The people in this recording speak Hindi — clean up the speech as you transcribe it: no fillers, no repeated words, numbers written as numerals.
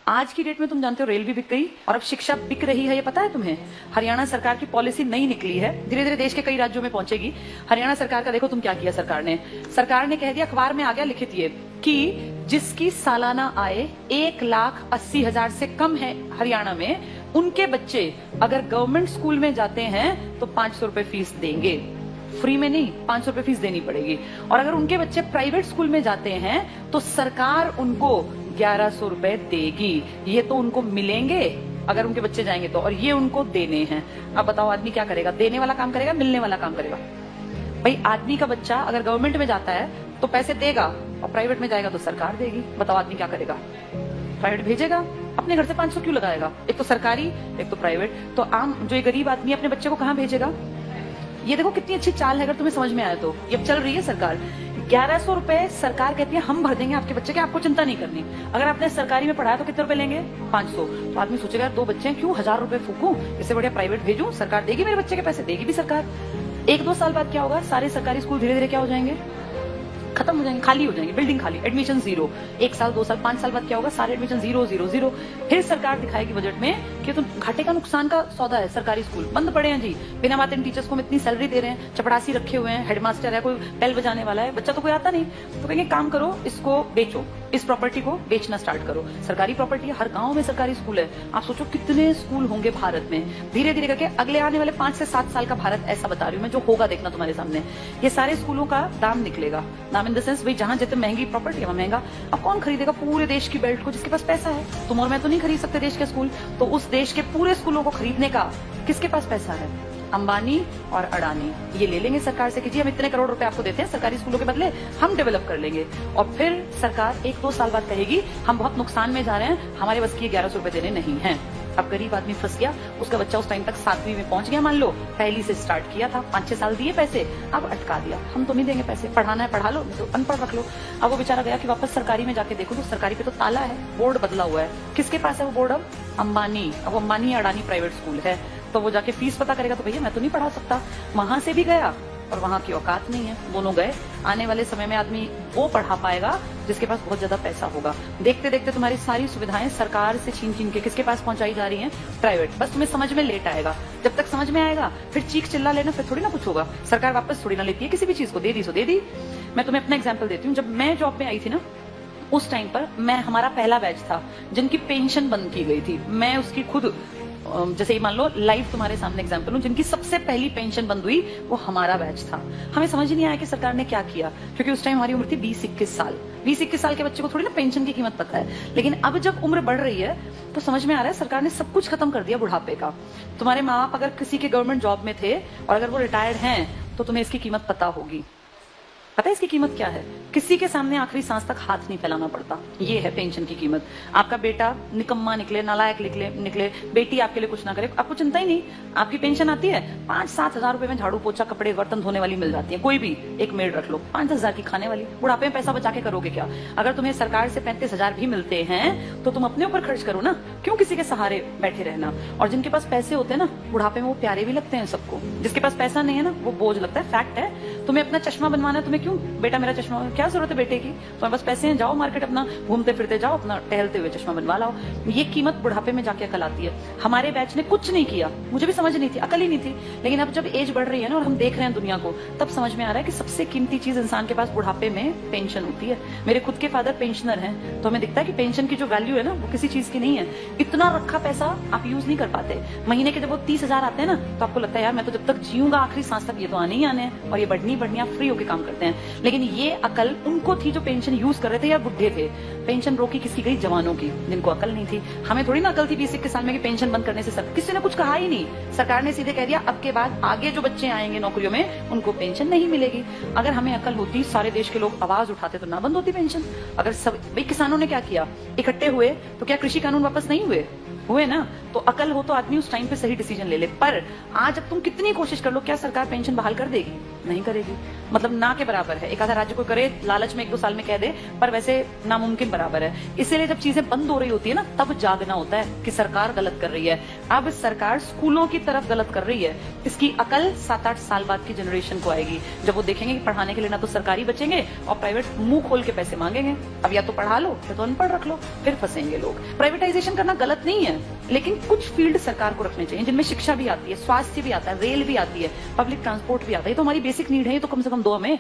आज की डेट में तुम जानते हो रेल भी बिक गई और अब शिक्षा बिक रही है, ये पता है तुम्हें? हरियाणा सरकार की पॉलिसी नई निकली है, धीरे धीरे देश के कई राज्यों में पहुंचेगी। हरियाणा सरकार का देखो तुम क्या किया सरकार ने कह दिया, अखबार में आ गया लिखित ये कि जिसकी सालाना आय 1,80,000 से कम है हरियाणा में, उनके बच्चे अगर गवर्नमेंट स्कूल में जाते हैं तो 500 रुपए फीस देंगे। फ्री में नहीं, 500 रुपए फीस देनी पड़ेगी। और अगर उनके बच्चे प्राइवेट स्कूल में जाते हैं तो सरकार उनको 1100 रुपए देगी। ये तो उनको मिलेंगे अगर उनके बच्चे जाएंगे तो, और ये उनको देने हैं। अब बताओ आदमी क्या करेगा? देने वाला काम करेगा, मिलने वाला काम करेगा? भाई आदमी का बच्चा अगर गवर्नमेंट में जाता है तो पैसे देगा और प्राइवेट में जाएगा तो सरकार देगी। बताओ आदमी क्या करेगा? प्राइवेट भेजेगा, अपने घर से 500 क्यों लगाएगा? एक तो सरकारी, एक तो प्राइवेट। तो आम जो एक गरीब आदमी अपने बच्चे को कहाँ भेजेगा? ये देखो कितनी अच्छी चाल है, अगर तुम्हें समझ में आया तो। ये अब चल रही है सरकार। 1100 रुपए सरकार कहती है हम भर देंगे आपके बच्चे के, आपको चिंता नहीं करनी। अगर आपने सरकारी में पढ़ाया तो कितने रुपए लेंगे? 500। तो आदमी सोचेगा 2 बच्चे हैं, क्यों 1000 रुपए फूकूं, इससे बढ़िया प्राइवेट भेजूं, सरकार देगी मेरे बच्चे के पैसे, देगी भी सरकार। 1-2 साल बाद क्या होगा? सारे सरकारी स्कूल धीरे धीरे क्या हो जाएंगे? खत्म हो जाएंगे, खाली हो जाएंगे, बिल्डिंग खाली, एडमिशन 0। 1 साल 2 साल 5 साल बाद क्या होगा? सारे एडमिशन 0 0 0। फिर सरकार दिखाएगी बजट में कि तुम घाटे का नुकसान का सौदा है, सरकारी स्कूल बंद पड़े हैं जी, बिना बात इन टीचर्स को हम इतनी सैलरी दे रहे हैं, चपड़ासी रखे हुए हैं, हेडमास्टर है, कोई बेल बजाने वाला है, बच्चा तो कोई आता नहीं। तो कहेंगे काम करो, इसको बेचो, इस प्रॉपर्टी को बेचना स्टार्ट करो। सरकारी प्रॉपर्टी है, हर गांव में सरकारी स्कूल है। आप सोचो कितने स्कूल होंगे भारत में। धीरे धीरे करके अगले आने वाले 5 से 7 साल का भारत ऐसा बता रही हूँ मैं, जो होगा देखना तुम्हारे सामने। ये सारे स्कूलों का दाम निकलेगा, दाम इन द सेंस भाई जहां जितने महंगी प्रॉपर्टी है महंगा। अब कौन खरीदेगा पूरे देश की बेल्ट को? जिसके पास पैसा है। तुम और मैं तो नहीं खरीद सकते देश के स्कूल, तो उस देश के पूरे स्कूलों को खरीदने का किसके पास पैसा है? अंबानी और अडानी ये ले लेंगे सरकार से कि जी हम इतने करोड़ रुपए आपको देते हैं, सरकारी स्कूलों के बदले हम डेवलप कर लेंगे। और फिर सरकार 1-2 साल बाद कहेगी हम बहुत नुकसान में जा रहे हैं, हमारे बस की 1100 रुपए देने नहीं है। अब गरीब आदमी फंस गया, उसका बच्चा उस टाइम तक 7वीं में पहुंच गया, मान लो पहली से स्टार्ट किया था, 5-6 साल दिए पैसे, अब अटका दिया, हम तो नहीं देंगे पैसे, पढ़ाना है पढ़ा लो, तो अनपढ़ रख लो। अब वो बेचारा गया कि वापस सरकारी में जाके देखो तो सरकारी पे तो ताला है, बोर्ड बदला हुआ है। किसके पास है वो बोर्ड? अब अंबानी। अब अंबानी अडानी प्राइवेट स्कूल है, तो वो जाके फीस पता करेगा तो भैया मैं तो नहीं पढ़ा सकता। वहां से भी गया और वहां की औकात नहीं है, दोनों गए। आने वाले समय में आदमी वो पढ़ा पाएगा जिसके पास बहुत ज्यादा पैसा होगा। देखते देखते तुम्हारी सारी सुविधाएं सरकार से छीन छीन के किसके पास पहुंचाई जा रही हैं? प्राइवेट। बस तुम्हें समझ में लेट आएगा, जब तक समझ में आएगा फिर चीख चिल्ला लेना, फिर थोड़ी ना कुछ होगा। सरकार वापस थोड़ी ना लेती है किसी भी चीज को, दे दी सो दे दी। मैं तुम्हें अपना एग्जाम्पल देती हूँ। जब मैं जॉब में आई थी ना, उस टाइम पर हमारा पहला बैच था जिनकी पेंशन बंद की गई थी। मैं उसकी खुद, जैसे ही मान लो लाइव तुम्हारे सामने एग्जांपल हूं, जिनकी सबसे पहली पेंशन बंद हुई वो हमारा बैच था। हमें समझ ही नहीं आया कि सरकार ने क्या किया, क्योंकि उस टाइम हमारी उम्र थी 20-21 साल। 20-21 साल के बच्चे को थोड़ी ना पेंशन की कीमत पता है। लेकिन अब जब उम्र बढ़ रही है तो समझ में आ रहा है सरकार ने सब कुछ खत्म कर दिया बुढ़ापे का। तुम्हारे माँ बाप अगर किसी के गवर्नमेंट जॉब में थे और अगर वो रिटायर्ड हैं तो तुम्हें इसकी कीमत पता होगी। पता है इसकी कीमत क्या है? किसी के सामने आखिरी सांस तक हाथ नहीं फैलाना पड़ता। ये है पेंशन की कीमत। आपका बेटा निकम्मा निकले, नालायक निकले, बेटी आपके लिए कुछ ना करे, आपको चिंता ही नहीं। आपकी पेंशन आती है, 5-7 हजार रुपए में झाड़ू पोछा कपड़े बर्तन धोने वाली मिल जाती है। कोई भी एक मेड रख लो, 5-10 हजार की खाने वाली। बुढ़ापे में पैसा बचा के करोगे क्या? अगर तुम्हें सरकार से 35 हजार भी मिलते हैं तो तुम अपने ऊपर खर्च करो ना, क्यों किसी के सहारे बैठे रहना? और जिनके पास पैसे होते हैं ना, बुढ़ापे में वो प्यारे भी लगते हैं सबको। जिसके पास पैसा नहीं है ना, वो बोझ लगता है। फैक्ट है। तुम्हें अपना चश्मा बनवाना है, तुम्हें क्यों बेटा मेरा चश्मा, क्या जरूरत है बेटे की? तुम्हारे पास पैसे हैं, जाओ मार्केट, अपना घूमते फिरते जाओ, अपना टहलते हुए चश्मा बनवा लाओ। ये कीमत बुढ़ापे में जाके अकल आती है। हमारे बैच ने कुछ नहीं किया, मुझे भी समझ नहीं थी, अकल ही नहीं थी। लेकिन अब जब एज बढ़ रही है ना और हम देख रहे हैं दुनिया को, तब समझ में आ रहा है कि सबसे कीमती चीज इंसान के पास बुढ़ापे में पेंशन होती है। मेरे खुद के फादर पेंशनर हैं, तो हमें दिखता है कि पेंशन की जो वैल्यू है ना वो किसी चीज की नहीं है। इतना रखा पैसा आप यूज नहीं कर पाते। महीने के जब वो 30 हजार आते हैं ना, तो आपको लगता है यार मैं तो जब तक जीऊंगा आखिरी सांस तक ये तो आने ही आने हैं, और ये बढ़नी आप फ्री होकर काम करते हैं। लेकिन ये अकल उनको थी जो पेंशन यूज कर रहे थे या बुढ़े थे। पेंशन रोकी किसकी गई? जवानों की, जिनको अकल नहीं थी। हमें थोड़ी ना अकल थी 20-21 साल में कि पेंशन बंद करने से किसी ने कुछ कहा ही नहीं। सरकार ने सीधे कह दिया अब के बाद आगे जो बच्चे आएंगे नौकरियों में उनको पेंशन नहीं मिलेगी। अगर हमें अकल होती, सारे देश के लोग आवाज उठाते तो ना बंद होती पेंशन। अगर सब भाई किसानों ने क्या किया, इकट्ठे हुए तो क्या कृषि कानून वापस नहीं हुए ना? तो अकल हो तो आदमी उस टाइम पे सही डिसीजन ले ले। पर आज अब तुम कितनी कोशिश कर लो, क्या सरकार पेंशन बहाल कर देगी? नहीं करेगी। मतलब ना के बराबर है। एक आधा राज्य को करे, लालच में 1-2 साल में कह दे, पर वैसे नामुमकिन बराबर है। इसीलिए जब चीजें बंद हो रही होती है ना, तब जागना होता है कि सरकार गलत कर रही है। अब सरकार स्कूलों की तरफ गलत कर रही है। इसकी अकल 7-8 साल बाद की जनरेशन को आएगी, जब वो देखेंगे कि पढ़ाने के लिए ना तो सरकारी बचेंगे और प्राइवेट मुंह खोल के पैसे मांगेंगे। अब या तो पढ़ा लो या तो अनपढ़ रख लो, फिर फंसेंगे लोग। प्राइवेटाइजेशन करना गलत नहीं है, लेकिन कुछ फील्ड सरकार को रखने चाहिए जिनमें शिक्षा भी आती है, स्वास्थ्य भी आता है, रेल भी आती है, पब्लिक ट्रांसपोर्ट भी आता है। ये तो हमारी बेसिक नीड है, ये तो कम से कम दो हमें।